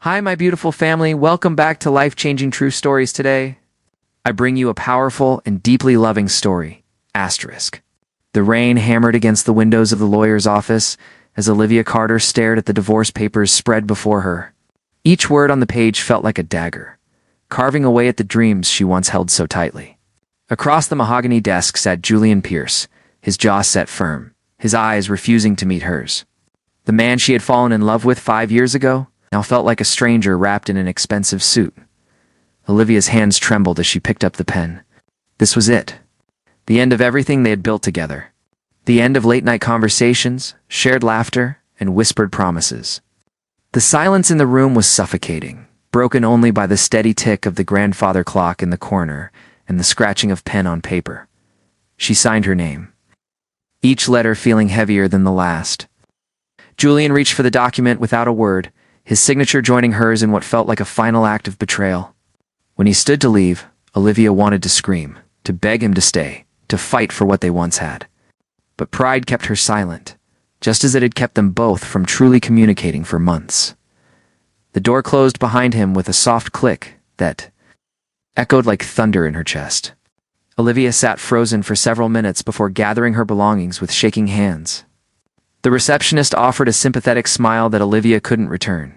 Hi, my beautiful family. Welcome back to Life-Changing True Stories today. I bring you a powerful and deeply loving story, Asterisk. The rain hammered against the windows of the lawyer's office as Olivia Carter stared at the divorce papers spread before her. Each word on the page felt like a dagger, carving away at the dreams she once held so tightly. Across the mahogany desk sat Julian Pierce, his jaw set firm, his eyes refusing to meet hers. The man she had fallen in love with 5 years ago now felt like a stranger wrapped in an expensive suit. Olivia's hands trembled as she picked up the pen. This was it. The end of everything they had built together. The end of late-night conversations, shared laughter, and whispered promises. The silence in the room was suffocating, broken only by the steady tick of the grandfather clock in the corner and the scratching of pen on paper. She signed her name, each letter feeling heavier than the last. Julian reached for the document without a word, his signature joining hers in what felt like a final act of betrayal. When he stood to leave, Olivia wanted to scream, to beg him to stay, to fight for what they once had. But pride kept her silent, just as it had kept them both from truly communicating for months. The door closed behind him with a soft click that echoed like thunder in her chest. Olivia sat frozen for several minutes before gathering her belongings with shaking hands. The receptionist offered a sympathetic smile that Olivia couldn't return.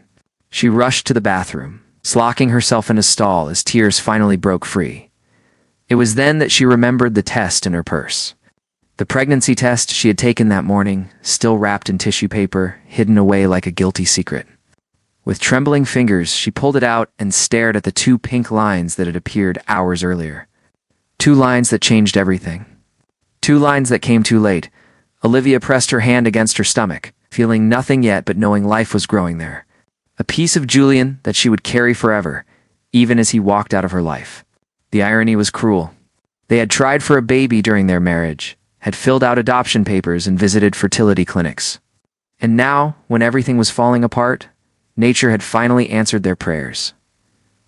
She rushed to the bathroom, locking herself in a stall as tears finally broke free. It was then that she remembered the test in her purse. The pregnancy test she had taken that morning, still wrapped in tissue paper, hidden away like a guilty secret. With trembling fingers, she pulled it out and stared at the 2 pink lines that had appeared hours earlier. 2 lines that changed everything. 2 lines that came too late. Olivia pressed her hand against her stomach, feeling nothing yet but knowing life was growing there. A piece of Julian that she would carry forever, even as he walked out of her life. The irony was cruel. They had tried for a baby during their marriage, had filled out adoption papers and visited fertility clinics. And now, when everything was falling apart, nature had finally answered their prayers.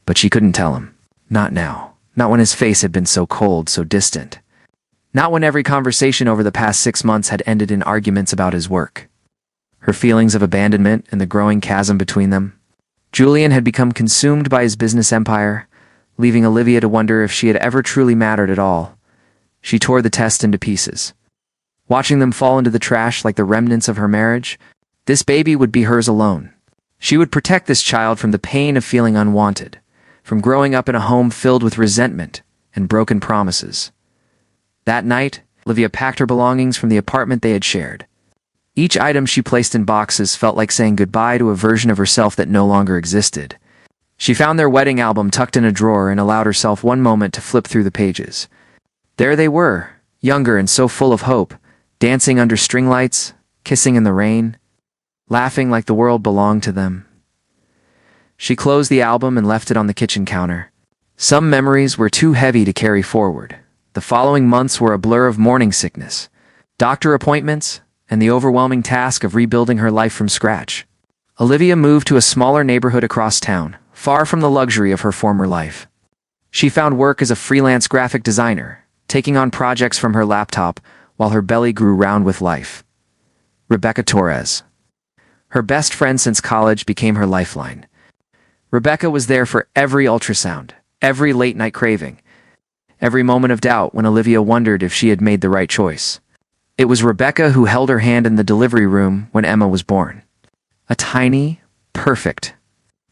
But she couldn't tell him. Not now. Not when his face had been so cold, so distant. Not when every conversation over the past 6 months had ended in arguments about his work. Her feelings of abandonment and the growing chasm between them. Julian had become consumed by his business empire, leaving Olivia to wonder if she had ever truly mattered at all. She tore the test into pieces. Watching them fall into the trash like the remnants of her marriage, this baby would be hers alone. She would protect this child from the pain of feeling unwanted, from growing up in a home filled with resentment and broken promises. That night, Olivia packed her belongings from the apartment they had shared. Each item she placed in boxes felt like saying goodbye to a version of herself that no longer existed. She found their wedding album tucked in a drawer and allowed herself one moment to flip through the pages. There they were, younger and so full of hope, dancing under string lights, kissing in the rain, laughing like the world belonged to them. She closed the album and left it on the kitchen counter. Some memories were too heavy to carry forward. The following months were a blur of morning sickness, doctor appointments, and the overwhelming task of rebuilding her life from scratch. Olivia moved to a smaller neighborhood across town, far from the luxury of her former life. She found work as a freelance graphic designer, taking on projects from her laptop while her belly grew round with life. Rebecca Torres. Her best friend since college became her lifeline. Rebecca was there for every ultrasound, every late-night craving, every moment of doubt when Olivia wondered if she had made the right choice. It was Rebecca who held her hand in the delivery room when Emma was born. A tiny, perfect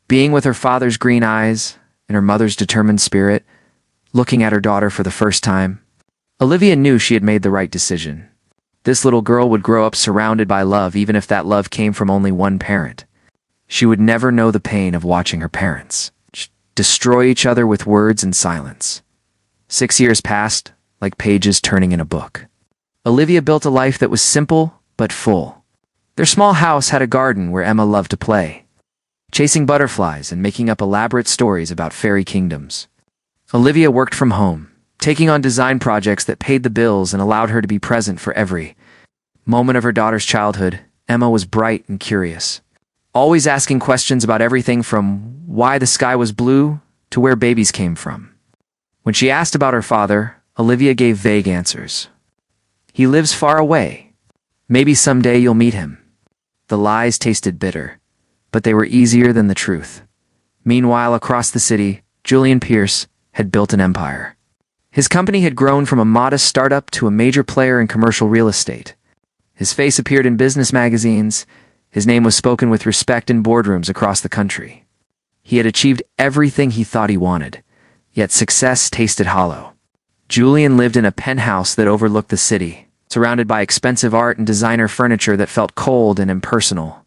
being with her father's green eyes and her mother's determined spirit, looking at her daughter for the first time. Olivia knew she had made the right decision. This little girl would grow up surrounded by love, even if that love came from only one parent. She would never know the pain of watching her parents destroy each other with words and silence. 6 years passed, like pages turning in a book. Olivia built a life that was simple but full. Their small house had a garden where Emma loved to play, chasing butterflies and making up elaborate stories about fairy kingdoms. Olivia worked from home, taking on design projects that paid the bills and allowed her to be present for every moment of her daughter's childhood. Emma was bright and curious, always asking questions about everything from why the sky was blue to where babies came from. When she asked about her father, Olivia gave vague answers. He lives far away. Maybe someday you'll meet him. The lies tasted bitter, but they were easier than the truth. Meanwhile, across the city, Julian Pierce had built an empire. His company had grown from a modest startup to a major player in commercial real estate. His face appeared in business magazines. His name was spoken with respect in boardrooms across the country. He had achieved everything he thought he wanted, yet success tasted hollow. Julian lived in a penthouse that overlooked the city, surrounded by expensive art and designer furniture that felt cold and impersonal.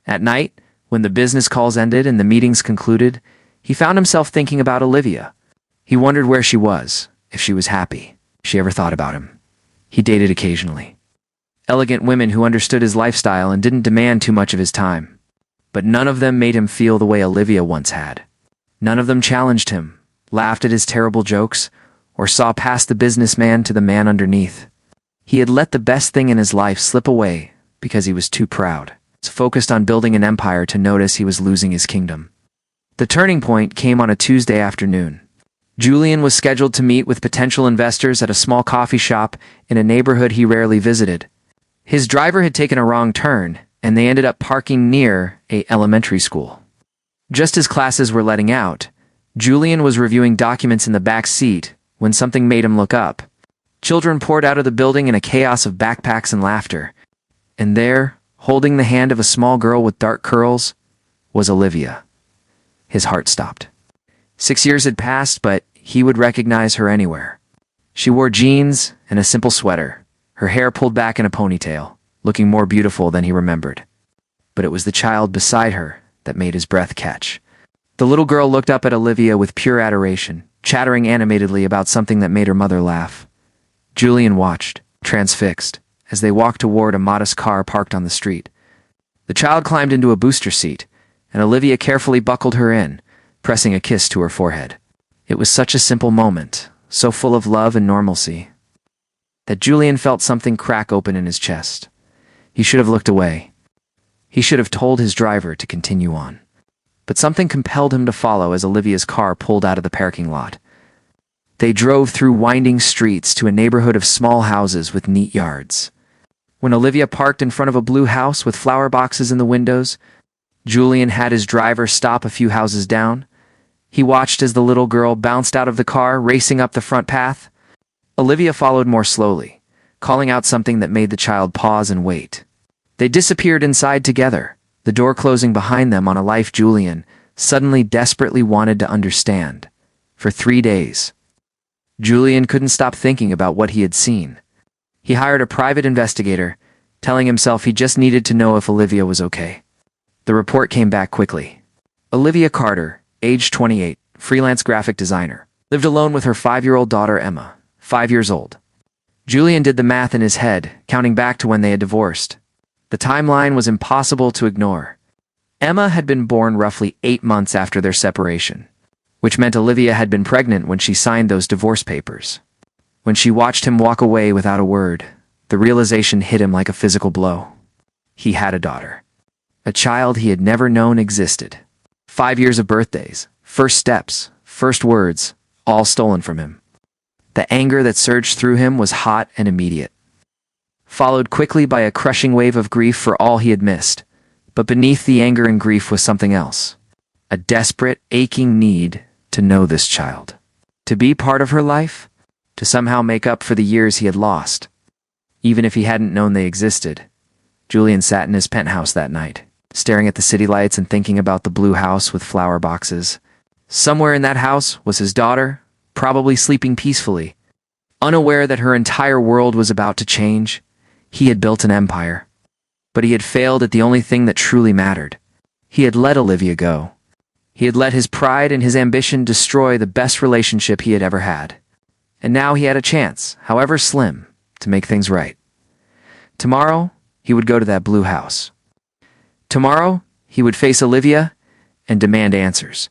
At night, when the business calls ended and the meetings concluded, he found himself thinking about Olivia. He wondered where she was, if she was happy, if she ever thought about him. He dated occasionally. Elegant women who understood his lifestyle and didn't demand too much of his time. But none of them made him feel the way Olivia once had. None of them challenged him, laughed at his terrible jokes, or saw past the businessman to the man underneath. He had let the best thing in his life slip away because he was too proud, focused on building an empire to notice he was losing his kingdom. The turning point came on a Tuesday afternoon. Julian was scheduled to meet with potential investors at a small coffee shop in a neighborhood he rarely visited. His driver had taken a wrong turn, and they ended up parking near an elementary school. Just as classes were letting out, Julian was reviewing documents in the back seat when something made him look up. Children poured out of the building in a chaos of backpacks and laughter. And there, holding the hand of a small girl with dark curls, was Olivia. His heart stopped. 6 years had passed, but he would recognize her anywhere. She wore jeans and a simple sweater, her hair pulled back in a ponytail, looking more beautiful than he remembered. But it was the child beside her that made his breath catch. The little girl looked up at Olivia with pure adoration, chattering animatedly about something that made her mother laugh. Julian watched, transfixed, as they walked toward a modest car parked on the street. The child climbed into a booster seat, and Olivia carefully buckled her in, pressing a kiss to her forehead. It was such a simple moment, so full of love and normalcy, that Julian felt something crack open in his chest. He should have looked away. He should have told his driver to continue on. But something compelled him to follow as Olivia's car pulled out of the parking lot. They drove through winding streets to a neighborhood of small houses with neat yards. When Olivia parked in front of a blue house with flower boxes in the windows, Julian had his driver stop a few houses down. He watched as the little girl bounced out of the car, racing up the front path. Olivia followed more slowly, calling out something that made the child pause and wait. They disappeared inside together, the door closing behind them on a life Julian suddenly desperately wanted to understand. For 3 days, Julian couldn't stop thinking about what he had seen. He hired a private investigator, telling himself he just needed to know if Olivia was okay. The report came back quickly. Olivia Carter, age 28, freelance graphic designer, lived alone with her 5-year-old daughter Emma, 5 years old. Julian did the math in his head, counting back to when they had divorced. The timeline was impossible to ignore. Emma had been born roughly 8 months after their separation, which meant Olivia had been pregnant when she signed those divorce papers. When she watched him walk away without a word, the realization hit him like a physical blow. He had a daughter. A child he had never known existed. 5 years of birthdays, first steps, first words, all stolen from him. The anger that surged through him was hot and immediate, followed quickly by a crushing wave of grief for all he had missed. But beneath the anger and grief was something else. A desperate, aching need to know this child. To be part of her life, to somehow make up for the years he had lost. Even if he hadn't known they existed. Julian sat in his penthouse that night, staring at the city lights and thinking about the blue house with flower boxes. Somewhere in that house was his daughter, probably sleeping peacefully, unaware that her entire world was about to change. He had built an empire, but he had failed at the only thing that truly mattered. He had let Olivia go. He had let his pride and his ambition destroy the best relationship he had ever had. And now he had a chance, however slim, to make things right. Tomorrow, he would go to that blue house. Tomorrow, he would face Olivia and demand answers.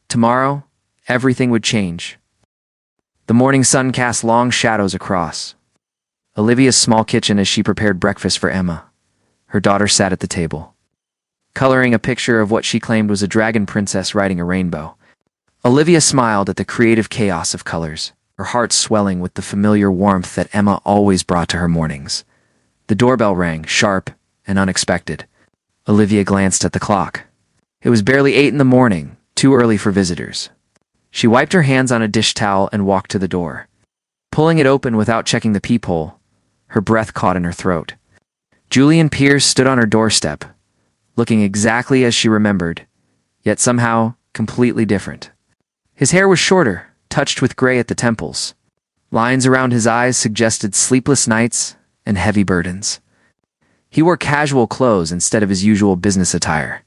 Tomorrow, everything would change. The morning sun cast long shadows across Olivia's small kitchen as she prepared breakfast for Emma. Her daughter sat at the table, coloring a picture of what she claimed was a dragon princess riding a rainbow. Olivia smiled at the creative chaos of colors, her heart swelling with the familiar warmth that Emma always brought to her mornings. The doorbell rang, sharp and unexpected. Olivia glanced at the clock. It was barely 8 in the morning, Too early for visitors. She wiped her hands on a dish towel and walked to the door. Pulling it open without checking the peephole, her breath caught in her throat. Julian Pierce stood on her doorstep, looking exactly as she remembered, yet somehow completely different. His hair was shorter, touched with gray at the temples. Lines around his eyes suggested sleepless nights and heavy burdens. He wore casual clothes instead of his usual business attire.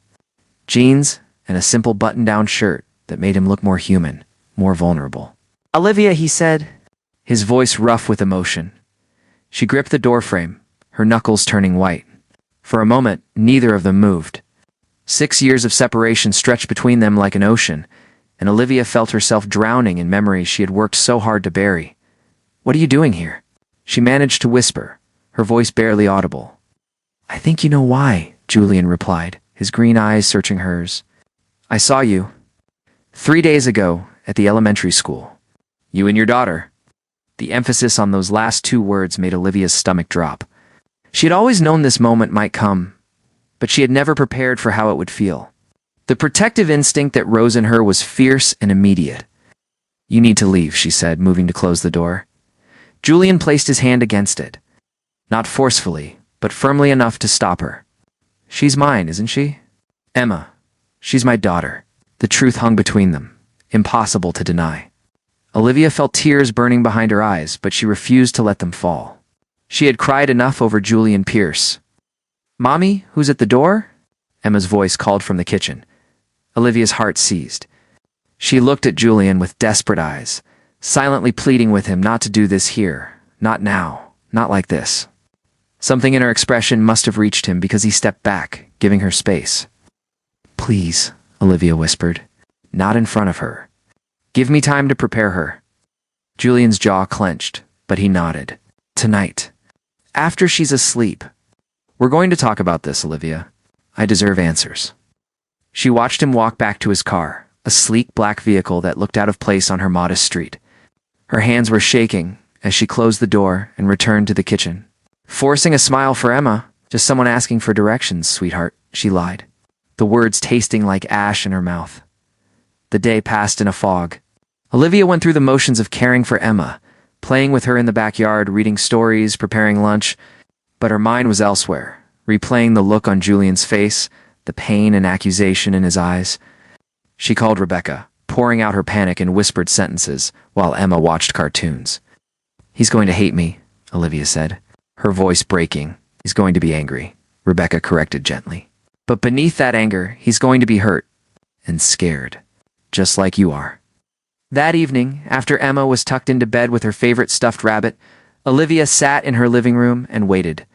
Jeans and a simple button-down shirt that made him look more human, more vulnerable. "Olivia," he said, his voice rough with emotion. She gripped the doorframe, her knuckles turning white. For a moment, neither of them moved. 6 years of separation stretched between them like an ocean, and Olivia felt herself drowning in memories she had worked so hard to bury. "What are you doing here?" She managed to whisper, her voice barely audible. "I think you know why," Julian replied, his green eyes searching hers. "I saw you 3 days ago at the elementary school. You and your daughter." The emphasis on those last 2 words made Olivia's stomach drop. She had always known this moment might come, but she had never prepared for how it would feel. The protective instinct that rose in her was fierce and immediate. "You need to leave," she said, moving to close the door. Julian placed his hand against it. Not forcefully, but firmly enough to stop her. "She's mine, isn't she?" "Emma. She's my daughter." The truth hung between them, impossible to deny. Olivia felt tears burning behind her eyes, but she refused to let them fall. She had cried enough over Julian Pierce. "Mommy, who's at the door?" Emma's voice called from the kitchen. Olivia's heart seized. She looked at Julian with desperate eyes, silently pleading with him not to do this here, not now, not like this. Something in her expression must have reached him because he stepped back, giving her space. "Please," Olivia whispered, "not in front of her. Give me time to prepare her." Julian's jaw clenched, but he nodded. "Tonight. After she's asleep. We're going to talk about this, Olivia. I deserve answers." She watched him walk back to his car, a sleek black vehicle that looked out of place on her modest street. Her hands were shaking as she closed the door and returned to the kitchen. Forcing a smile for Emma, "Just someone asking for directions, sweetheart," she lied, the words tasting like ash in her mouth. The day passed in a fog. Olivia went through the motions of caring for Emma, playing with her in the backyard, reading stories, preparing lunch, but her mind was elsewhere, replaying the look on Julian's face, the pain and accusation in his eyes. She called Rebecca, pouring out her panic in whispered sentences while Emma watched cartoons. "He's going to hate me," Olivia said, her voice breaking. "He's going to be angry," Rebecca corrected gently. "But beneath that anger, he's going to be hurt and scared, just like you are." That evening, after Emma was tucked into bed with her favorite stuffed rabbit, Olivia sat in her living room and waited.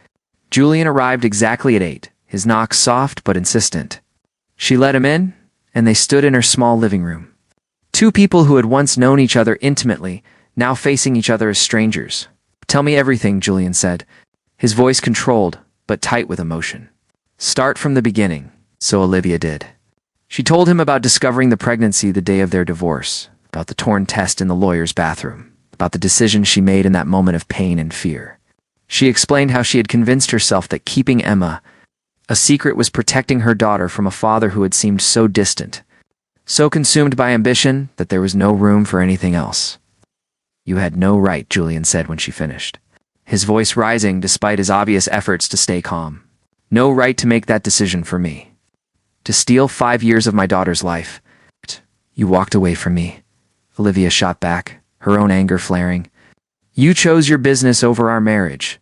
Julian arrived exactly at 8, his knock soft but insistent. She let him in, and they stood in her small living room. 2 people who had once known each other intimately, now facing each other as strangers. "Tell me everything," Julian said, his voice controlled but tight with emotion. "Start from the beginning," so Olivia did. She told him about discovering the pregnancy the day of their divorce, about the torn test in the lawyer's bathroom, about the decision she made in that moment of pain and fear. She explained how she had convinced herself that keeping Emma a secret was protecting her daughter from a father who had seemed so distant, so consumed by ambition that there was no room for anything else. "You had no right," Julian said when she finished, his voice rising despite his obvious efforts to stay calm. "No right to make that decision for me. To steal 5 years of my daughter's life. You walked away from me." Olivia shot back, her own anger flaring. "You chose your business over our marriage.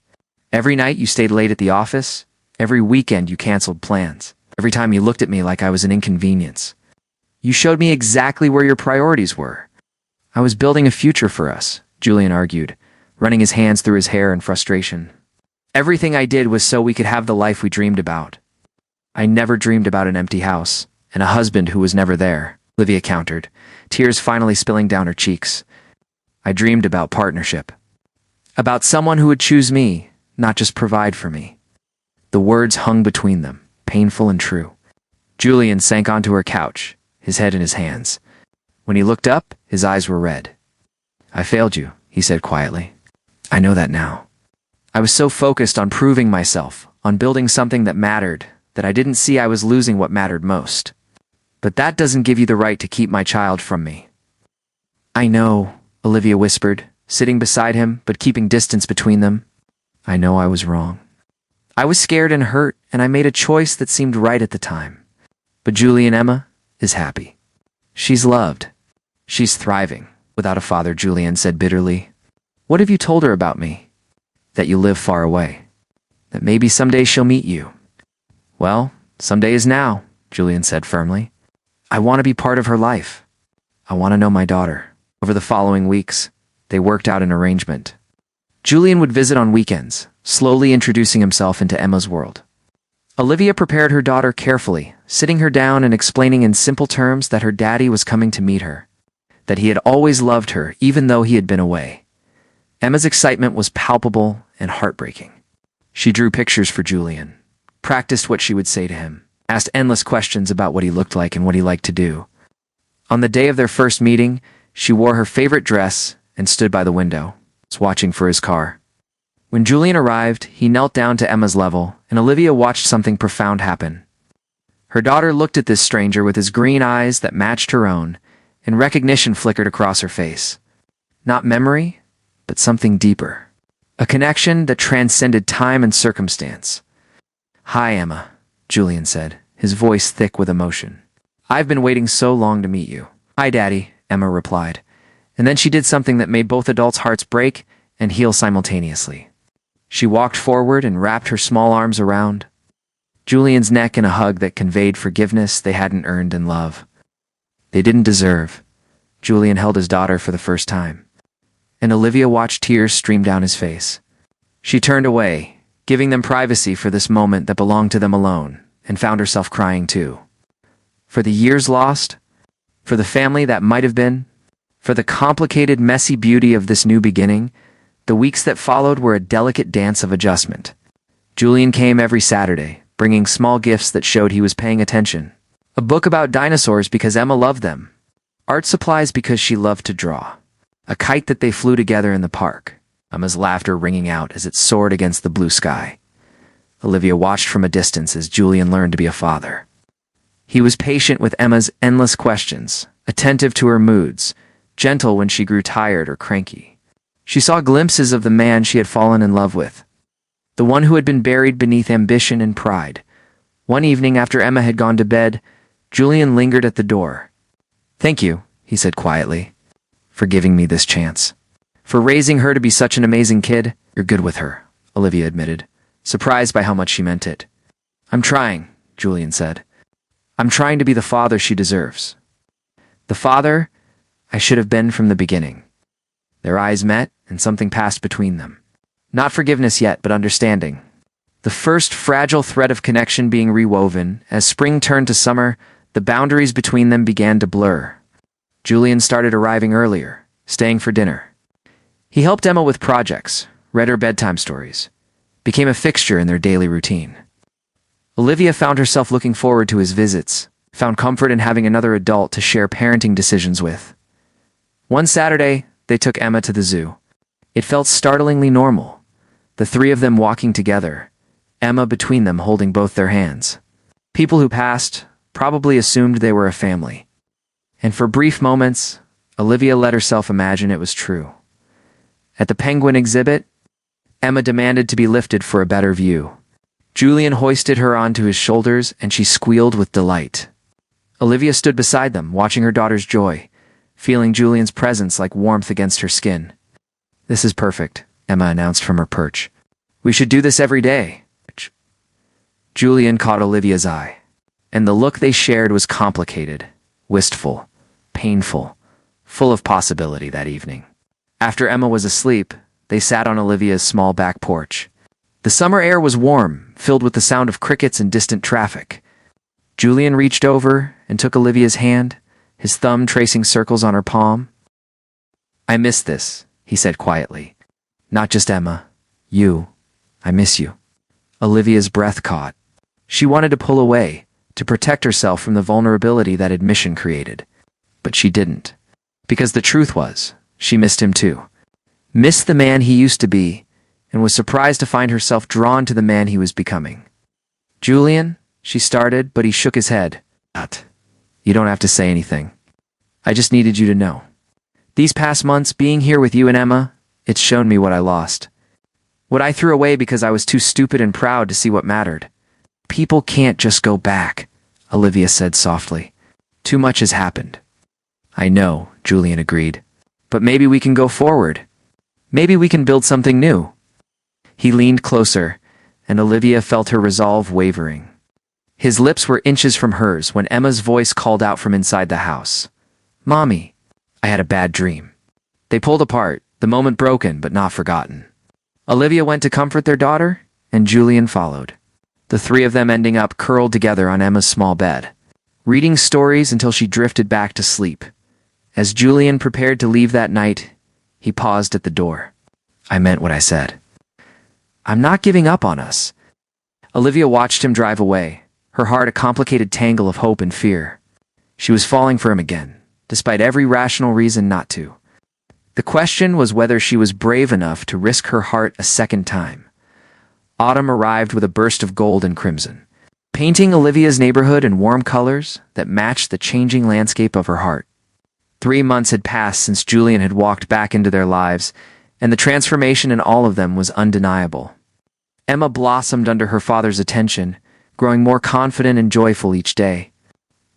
Every night you stayed late at the office. Every weekend you canceled plans. Every time you looked at me like I was an inconvenience. You showed me exactly where your priorities were. I was building a future for us," Julian argued, running his hands through his hair in frustration. "Everything I did was so we could have the life we dreamed about." "I never dreamed about an empty house and a husband who was never there," Olivia countered, tears finally spilling down her cheeks. "I dreamed about partnership. About someone who would choose me, not just provide for me." The words hung between them, painful and true. Julian sank onto her couch, his head in his hands. When he looked up, his eyes were red. "I failed you," he said quietly. "I know that now. I was so focused on proving myself, on building something that mattered, that I didn't see I was losing what mattered most." But that doesn't give you the right to keep my child from me." "I know," Olivia whispered, sitting beside him but keeping distance between them. "I know I was wrong. I was scared and hurt, and I made a choice that seemed right at the time. But Emma is happy. She's loved. She's thriving without a father," Julian said bitterly. "What have you told her about me? That you live far away. That maybe someday she'll meet you." "Well, someday is now," Julian said firmly. "I want to be part of her life. I want to know my daughter." Over the following weeks, they worked out an arrangement. Julian would visit on weekends, slowly introducing himself into Emma's world. Olivia prepared her daughter carefully, sitting her down and explaining in simple terms that her daddy was coming to meet her, that he had always loved her even though he had been away. Emma's excitement was palpable and heartbreaking. She drew pictures for Julian, practiced what she would say to him, asked endless questions about what he looked like and what he liked to do. On the day of their first meeting, she wore her favorite dress and stood by the window, watching for his car. When Julian arrived, he knelt down to Emma's level, and Olivia watched something profound happen. Her daughter looked at this stranger with his green eyes that matched her own, and recognition flickered across her face. Not memory, but something deeper. A connection that transcended time and circumstance. "Hi, Emma," Julian said, his voice thick with emotion. "I've been waiting so long to meet you." "Hi, Daddy," Emma replied. And then she did something that made both adults' hearts break and heal simultaneously. She walked forward and wrapped her small arms around Julian's neck in a hug that conveyed forgiveness they hadn't earned in love. They didn't deserve. Julian held his daughter for the first time, and Olivia watched tears stream down his face. She turned away, giving them privacy for this moment that belonged to them alone, and found herself crying too. For the years lost, for the family that might have been, for the complicated, messy beauty of this new beginning, the weeks that followed were a delicate dance of adjustment. Julian came every Saturday, bringing small gifts that showed he was paying attention. A book about dinosaurs because Emma loved them. Art supplies because she loved to draw. A kite that they flew together in the park, Emma's laughter ringing out as it soared against the blue sky. Olivia watched from a distance as Julian learned to be a father. He was patient with Emma's endless questions, attentive to her moods, gentle when she grew tired or cranky. She saw glimpses of the man she had fallen in love with, the one who had been buried beneath ambition and pride. One evening after Emma had gone to bed, Julian lingered at the door. "Thank you," he said quietly, "for giving me this chance. For raising her to be such an amazing kid." "You're good with her," Olivia admitted, surprised by how much she meant it. "I'm trying," Julian said. "I'm trying to be the father she deserves. The father I should have been from the beginning." Their eyes met, and something passed between them. Not forgiveness yet, but understanding. The first fragile thread of connection being rewoven. As spring turned to summer, the boundaries between them began to blur. Julian started arriving earlier, staying for dinner. He helped Emma with projects, read her bedtime stories, became a fixture in their daily routine. Olivia found herself looking forward to his visits, found comfort in having another adult to share parenting decisions with. One Saturday, they took Emma to the zoo. It felt startlingly normal, the three of them walking together, Emma between them holding both their hands. People who passed probably assumed they were a family. And for brief moments, Olivia let herself imagine it was true. At the penguin exhibit, Emma demanded to be lifted for a better view. Julian hoisted her onto his shoulders and she squealed with delight. Olivia stood beside them, watching her daughter's joy, feeling Julian's presence like warmth against her skin. "This is perfect," Emma announced from her perch. "We should do this every day." Julian caught Olivia's eye, and the look they shared was complicated, wistful, painful, full of possibility that evening. After Emma was asleep, they sat on Olivia's small back porch. The summer air was warm, filled with the sound of crickets and distant traffic. Julian reached over and took Olivia's hand, his thumb tracing circles on her palm. "I miss this," he said quietly. "Not just Emma. You. I miss you." Olivia's breath caught. She wanted to pull away, to protect herself from the vulnerability that admission created. But she didn't. Because the truth was, she missed him too. Missed the man he used to be, and was surprised to find herself drawn to the man he was becoming. "Julian," she started, but he shook his head. You don't have to say anything. I just needed you to know. These past months, being here with you and Emma, it's shown me what I lost. What I threw away because I was too stupid and proud to see what mattered. People can't just go back, Olivia said softly. Too much has happened. I know, Julian agreed. But maybe we can go forward. Maybe we can build something new. He leaned closer, and Olivia felt her resolve wavering. His lips were inches from hers when Emma's voice called out from inside the house. Mommy, I had a bad dream. They pulled apart, the moment broken but not forgotten. Olivia went to comfort their daughter, and Julian followed. The three of them ending up curled together on Emma's small bed, reading stories until she drifted back to sleep. As Julian prepared to leave that night, he paused at the door. I meant what I said. I'm not giving up on us. Olivia watched him drive away, her heart a complicated tangle of hope and fear. She was falling for him again, despite every rational reason not to. The question was whether she was brave enough to risk her heart a second time. Autumn arrived with a burst of gold and crimson, painting Olivia's neighborhood in warm colors that matched the changing landscape of her heart. 3 months had passed since Julian had walked back into their lives, and the transformation in all of them was undeniable. Emma blossomed under her father's attention, growing more confident and joyful each day.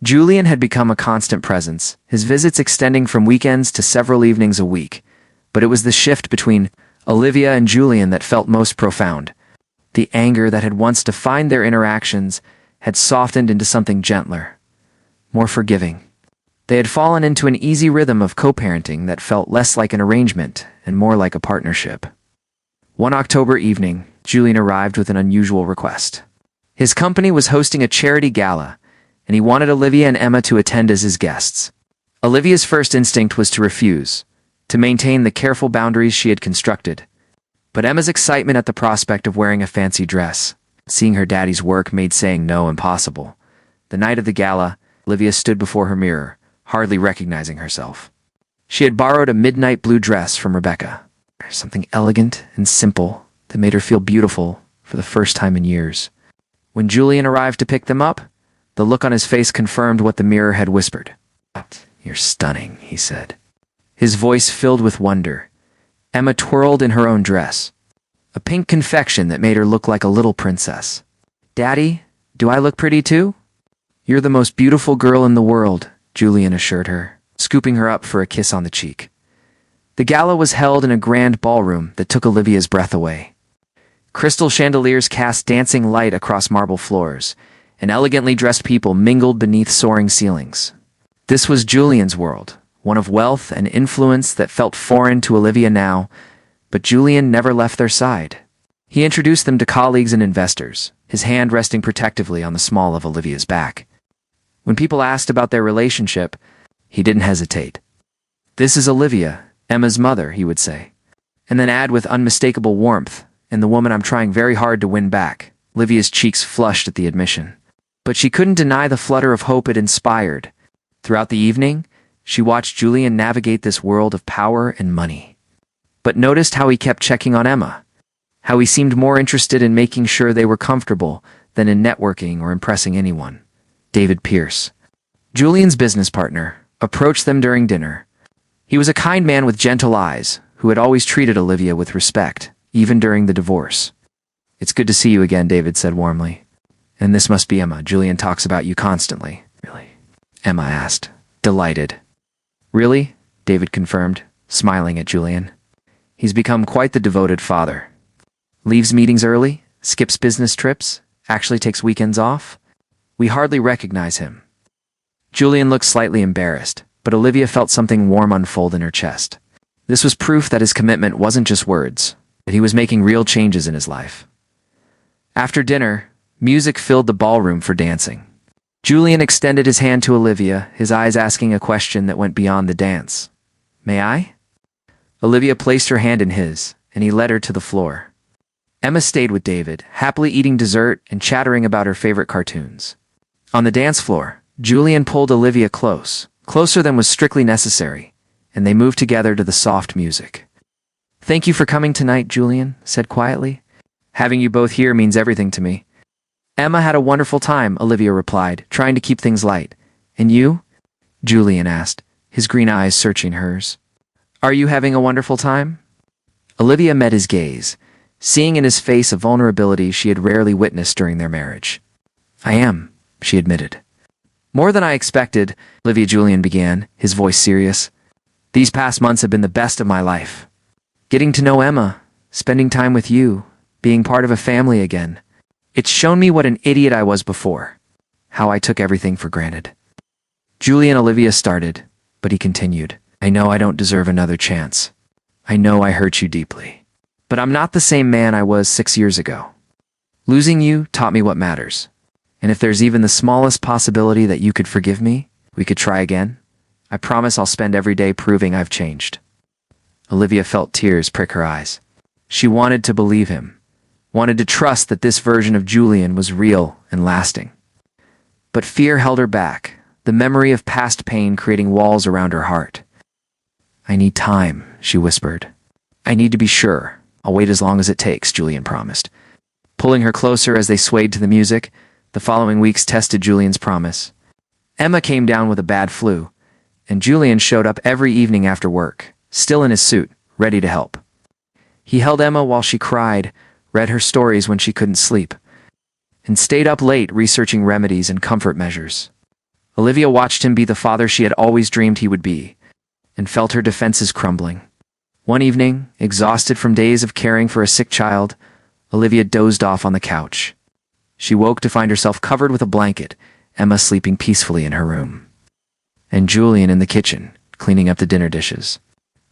Julian had become a constant presence, his visits extending from weekends to several evenings a week. But it was the shift between Olivia and Julian that felt most profound. The anger that had once defined their interactions had softened into something gentler, more forgiving. They had fallen into an easy rhythm of co-parenting that felt less like an arrangement and more like a partnership. One October evening, Julian arrived with an unusual request. His company was hosting a charity gala, and he wanted Olivia and Emma to attend as his guests. Olivia's first instinct was to refuse, to maintain the careful boundaries she had constructed. But Emma's excitement at the prospect of wearing a fancy dress, seeing her daddy's work, made saying no impossible. The night of the gala, Olivia stood before her mirror, hardly recognizing herself. She had borrowed a midnight blue dress from Rebecca, something elegant and simple that made her feel beautiful for the first time in years. When Julian arrived to pick them up, the look on his face confirmed what the mirror had whispered. You're stunning, he said. His voice filled with wonder. Emma twirled in her own dress, a pink confection that made her look like a little princess. Daddy, do I look pretty too? You're the most beautiful girl in the world, Julian assured her, scooping her up for a kiss on the cheek. The gala was held in a grand ballroom that took Olivia's breath away. Crystal chandeliers cast dancing light across marble floors, and elegantly dressed people mingled beneath soaring ceilings. This was Julian's world, one of wealth and influence that felt foreign to Olivia now, but Julian never left their side. He introduced them to colleagues and investors, his hand resting protectively on the small of Olivia's back. When people asked about their relationship, he didn't hesitate. This is Olivia, Emma's mother, he would say, and then add with unmistakable warmth, and the woman I'm trying very hard to win back. Olivia's cheeks flushed at the admission. But she couldn't deny the flutter of hope it inspired. Throughout the evening, she watched Julian navigate this world of power and money. But noticed how he kept checking on Emma, how he seemed more interested in making sure they were comfortable than in networking or impressing anyone. David Pierce, Julian's business partner, approached them during dinner. He was a kind man with gentle eyes, who had always treated Olivia with respect, even during the divorce. It's good to see you again, David said warmly. And this must be Emma. Julian talks about you constantly. Really? Emma asked, delighted. Really? David confirmed, smiling at Julian. He's become quite the devoted father. Leaves meetings early, skips business trips, actually takes weekends off. We hardly recognize him. Julian looked slightly embarrassed, but Olivia felt something warm unfold in her chest. This was proof that his commitment wasn't just words, that he was making real changes in his life. After dinner, music filled the ballroom for dancing. Julian extended his hand to Olivia, his eyes asking a question that went beyond the dance. May I? Olivia placed her hand in his, and he led her to the floor. Emma stayed with David, happily eating dessert and chattering about her favorite cartoons. On the dance floor, Julian pulled Olivia closer than was strictly necessary, and they moved together to the soft music. Thank you for coming tonight, Julian said quietly. Having you both here means everything to me. Emma had a wonderful time, Olivia replied, trying to keep things light, And you? Julian asked, his green eyes searching hers. Are you having a wonderful time? Olivia met his gaze, seeing in his face a vulnerability she had rarely witnessed during their marriage. I am, she admitted. More than I expected, Julian began, his voice serious. These past months have been the best of my life. Getting to know Emma, spending time with you, being part of a family again. It's shown me what an idiot I was before, how I took everything for granted. Julian Olivia started, but he continued. I know I don't deserve another chance. I know I hurt you deeply. But I'm not the same man I was 6 years ago. Losing you taught me what matters. And if there's even the smallest possibility that you could forgive me, we could try again. I promise I'll spend every day proving I've changed. Olivia felt tears prick her eyes. She wanted to believe him, wanted to trust that this version of Julian was real and lasting. But fear held her back, the memory of past pain creating walls around her heart. I need time, she whispered. I need to be sure. I'll wait as long as it takes, Julian promised. Pulling her closer as they swayed to the music, the following weeks tested Julian's promise. Emma came down with a bad flu, and Julian showed up every evening after work, still in his suit, ready to help. He held Emma while she cried, read her stories when she couldn't sleep, and stayed up late researching remedies and comfort measures. Olivia watched him be the father she had always dreamed he would be, and felt her defenses crumbling. One evening, exhausted from days of caring for a sick child, Olivia dozed off on the couch. She woke to find herself covered with a blanket, Emma sleeping peacefully in her room. And Julian in the kitchen, cleaning up the dinner dishes.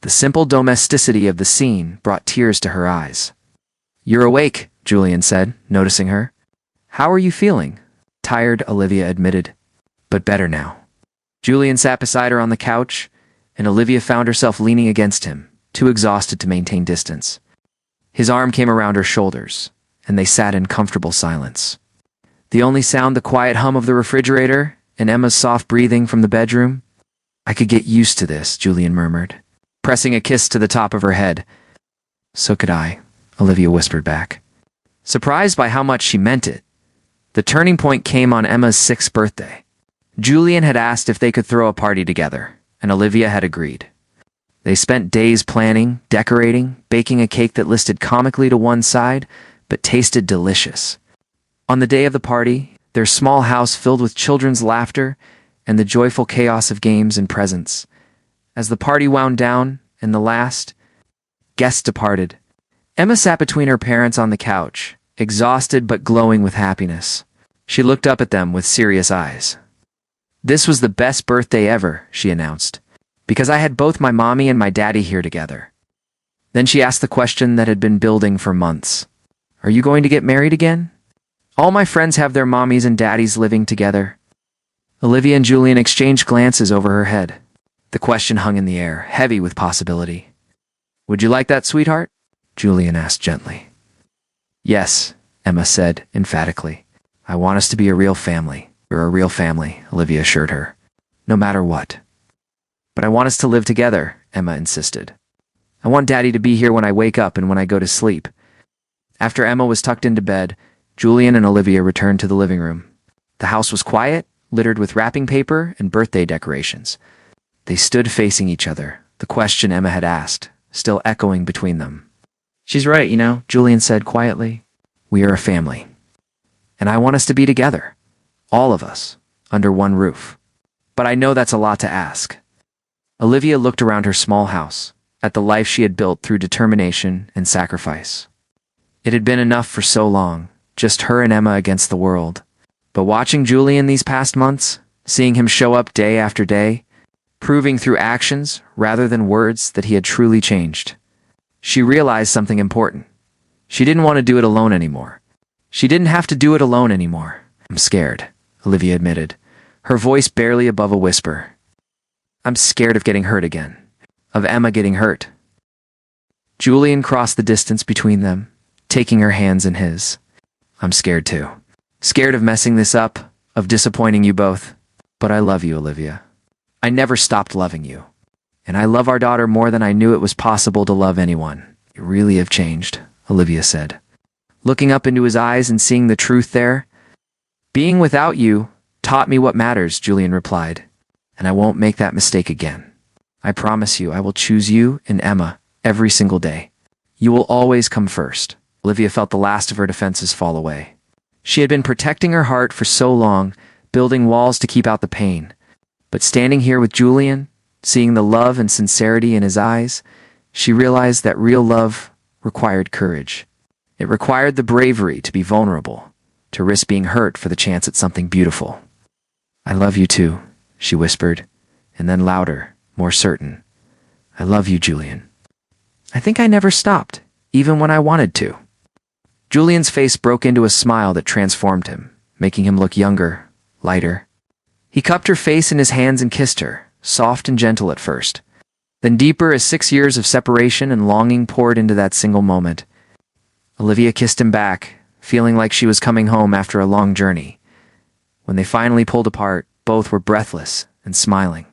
The simple domesticity of the scene brought tears to her eyes. You're awake, Julian said, noticing her. How are you feeling? Tired, Olivia admitted. But better now. Julian sat beside her on the couch, and Olivia found herself leaning against him, too exhausted to maintain distance. His arm came around her shoulders, and they sat in comfortable silence. The only sound the quiet hum of the refrigerator and Emma's soft breathing from the bedroom. I could get used to this, Julian murmured, pressing a kiss to the top of her head. So could I, Olivia whispered back. Surprised by how much she meant it, the turning point came on Emma's 6th birthday. Julian had asked if they could throw a party together, and Olivia had agreed. They spent days planning, decorating, baking a cake that listed comically to one side, but tasted delicious. On the day of the party, their small house filled with children's laughter and the joyful chaos of games and presents. As the party wound down and the last guest departed, Emma sat between her parents on the couch, exhausted but glowing with happiness. She looked up at them with serious eyes. This was the best birthday ever, she announced, because I had both my mommy and my daddy here together. Then she asked the question that had been building for months. Are you going to get married again? All my friends have their mommies and daddies living together. Olivia and Julian exchanged glances over her head. The question hung in the air, heavy with possibility. Would you like that, sweetheart? Julian asked gently. Yes, Emma said emphatically. I want us to be a real family. We're a real family, Olivia assured her. No matter what. But I want us to live together, Emma insisted. I want Daddy to be here when I wake up and when I go to sleep. After Emma was tucked into bed, Julian and Olivia returned to the living room. The house was quiet, littered with wrapping paper and birthday decorations. They stood facing each other, the question Emma had asked, still echoing between them. She's right, Julian said quietly. We are a family. And I want us to be together. All of us, under one roof. But I know that's a lot to ask. Olivia looked around her small house, at the life she had built through determination and sacrifice. It had been enough for so long, just her and Emma against the world. But watching Julian these past months, seeing him show up day after day, proving through actions rather than words that he had truly changed, she realized something important. She didn't want to do it alone anymore. She didn't have to do it alone anymore. I'm scared, Olivia admitted, her voice barely above a whisper. I'm scared of getting hurt again, of Emma getting hurt. Julian crossed the distance between them, taking her hands in his. I'm scared too. Scared of messing this up, of disappointing you both. But I love you, Olivia. I never stopped loving you. And I love our daughter more than I knew it was possible to love anyone. You really have changed, Olivia said. Looking up into his eyes and seeing the truth there. Being without you taught me what matters," Julian replied, "and I won't make that mistake again. I promise you I will choose you and Emma every single day. You will always come first." Olivia felt the last of her defenses fall away. She had been protecting her heart for so long, building walls to keep out the pain. But standing here with Julian, seeing the love and sincerity in his eyes, she realized that real love required courage. It required the bravery to be vulnerable, to risk being hurt for the chance at something beautiful. "I love you too," she whispered, and then louder, more certain. "I love you, Julian. I think I never stopped, even when I wanted to." Julian's face broke into a smile that transformed him, making him look younger, lighter. He cupped her face in his hands and kissed her, soft and gentle at first, then deeper as 6 years of separation and longing poured into that single moment. Olivia kissed him back, feeling like she was coming home after a long journey. When they finally pulled apart, both were breathless and smiling.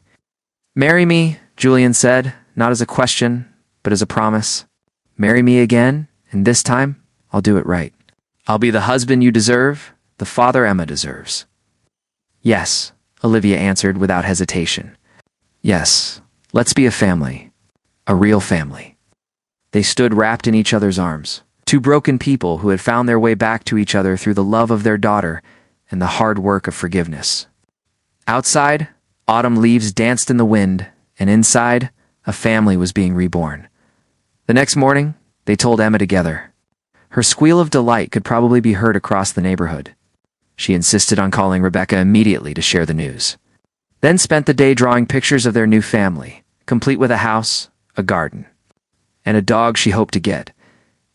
"Marry me," Julian said, not as a question, but as a promise. "Marry me again, and this time, I'll do it right. I'll be the husband you deserve, the father Emma deserves." "Yes," Olivia answered without hesitation. "Yes, let's be a family. A real family." They stood wrapped in each other's arms, two broken people who had found their way back to each other through the love of their daughter and the hard work of forgiveness. Outside, autumn leaves danced in the wind, and inside, a family was being reborn. The next morning, they told Emma together. Her squeal of delight could probably be heard across the neighborhood. She insisted on calling Rebecca immediately to share the news. Then spent the day drawing pictures of their new family, complete with a house, a garden, and a dog she hoped to get.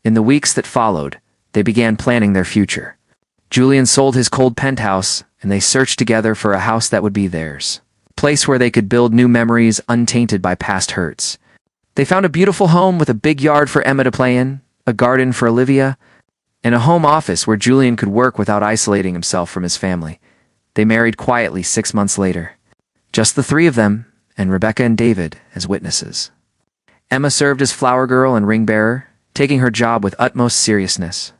In the weeks that followed, they began planning their future. Julian sold his cold penthouse, and they searched together for a house that would be theirs, a place where they could build new memories untainted by past hurts. They found a beautiful home with a big yard for Emma to play in, a garden for Olivia, and a home office where Julian could work without isolating himself from his family. They married quietly 6 months later. Just the three of them, and Rebecca and David as witnesses. Emma served as flower girl and ring bearer, taking her job with utmost seriousness.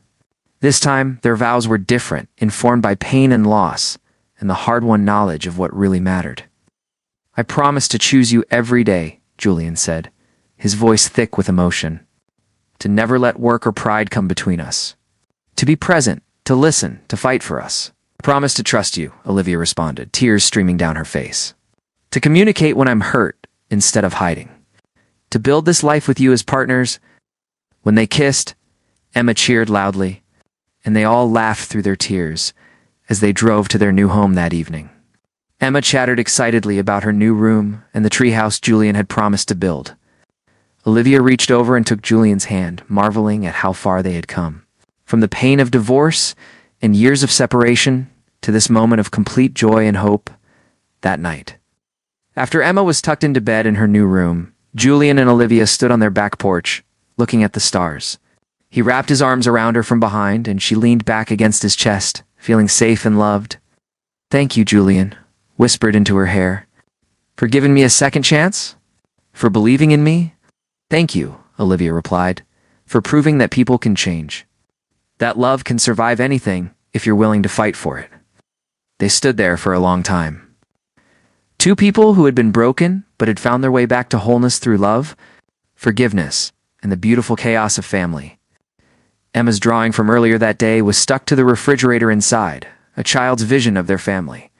This time, their vows were different, informed by pain and loss, and the hard-won knowledge of what really mattered. "I promise to choose you every day," Julian said, his voice thick with emotion. "To never let work or pride come between us. To be present, to listen, to fight for us." "I promise to trust you," Olivia responded, tears streaming down her face. "To communicate when I'm hurt, instead of hiding. To build this life with you as partners." When they kissed, Emma cheered loudly, and they all laughed through their tears as they drove to their new home that evening. Emma chattered excitedly about her new room and the treehouse Julian had promised to build. Olivia reached over and took Julian's hand, marveling at how far they had come. From the pain of divorce and years of separation to this moment of complete joy and hope that night. After Emma was tucked into bed in her new room, Julian and Olivia stood on their back porch, looking at the stars. He wrapped his arms around her from behind, and she leaned back against his chest, feeling safe and loved. "Thank you, Julian," whispered into her hair. "For giving me a second chance? For believing in me?" "Thank you," Olivia replied, "for proving that people can change. That love can survive anything if you're willing to fight for it." They stood there for a long time. Two people who had been broken but had found their way back to wholeness through love, forgiveness, and the beautiful chaos of family. Emma's drawing from earlier that day was stuck to the refrigerator inside, a child's vision of their family.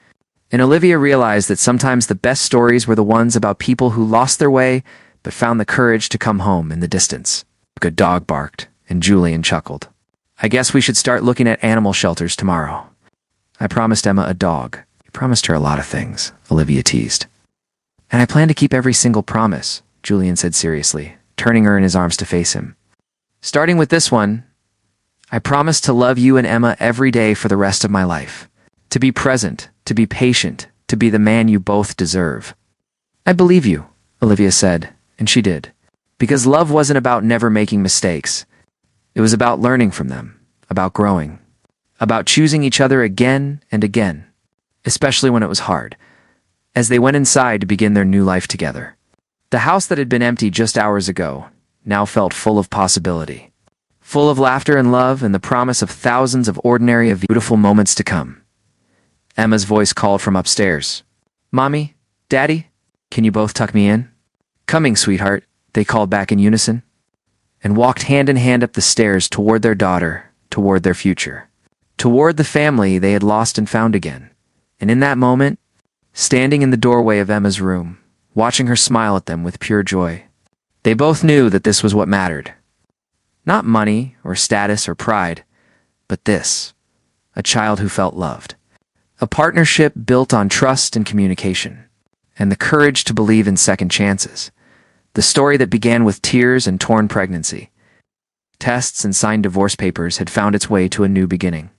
And Olivia realized that sometimes the best stories were the ones about people who lost their way but found the courage to come home in the distance. A good dog barked, and Julian chuckled. "I guess we should start looking at animal shelters tomorrow." "I promised Emma a dog." "You promised her a lot of things," Olivia teased. "And I plan to keep every single promise," Julian said seriously, turning her in his arms to face him. "Starting with this one, I promise to love you and Emma every day for the rest of my life. To be present, to be patient, to be the man you both deserve." "I believe you," Olivia said, and she did. Because love wasn't about never making mistakes. It was about learning from them, about growing, about choosing each other again and again, especially when it was hard, as they went inside to begin their new life together. The house that had been empty just hours ago now felt full of possibility, full of laughter and love and the promise of thousands of ordinary, beautiful moments to come. Emma's voice called from upstairs. "Mommy? Daddy? Can you both tuck me in?" "Coming, sweetheart," they called back in unison, and walked hand in hand up the stairs toward their daughter, toward their future, toward the family they had lost and found again. And in that moment, standing in the doorway of Emma's room, watching her smile at them with pure joy, they both knew that this was what mattered. Not money or status or pride, but this, a child who felt loved. A partnership built on trust and communication, and the courage to believe in second chances. The story that began with tears and torn pregnancy, tests and signed divorce papers had found its way to a new beginning.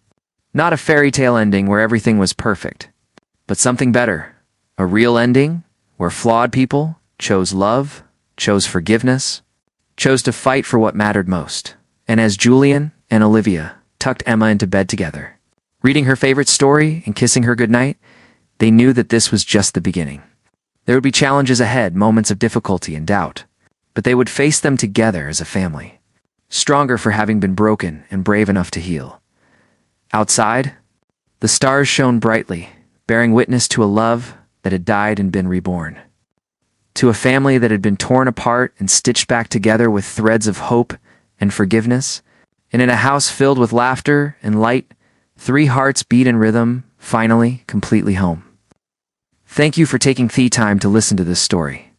Not a fairy tale ending where everything was perfect, but something better. A real ending where flawed people chose love, chose forgiveness, chose to fight for what mattered most. And as Julian and Olivia tucked Emma into bed together, reading her favorite story and kissing her goodnight, they knew that this was just the beginning. There would be challenges ahead, moments of difficulty and doubt, but they would face them together as a family, stronger for having been broken and brave enough to heal. Outside, the stars shone brightly, bearing witness to a love that had died and been reborn, to a family that had been torn apart and stitched back together with threads of hope and forgiveness, and in a house filled with laughter and light, 3 hearts beat in rhythm, finally, completely home. Thank you for taking the time to listen to this story.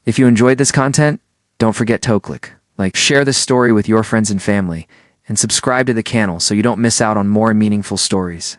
If you enjoyed this content, don't forget to click like, share this story with your friends and family, and subscribe to the channel so you don't miss out on more meaningful stories.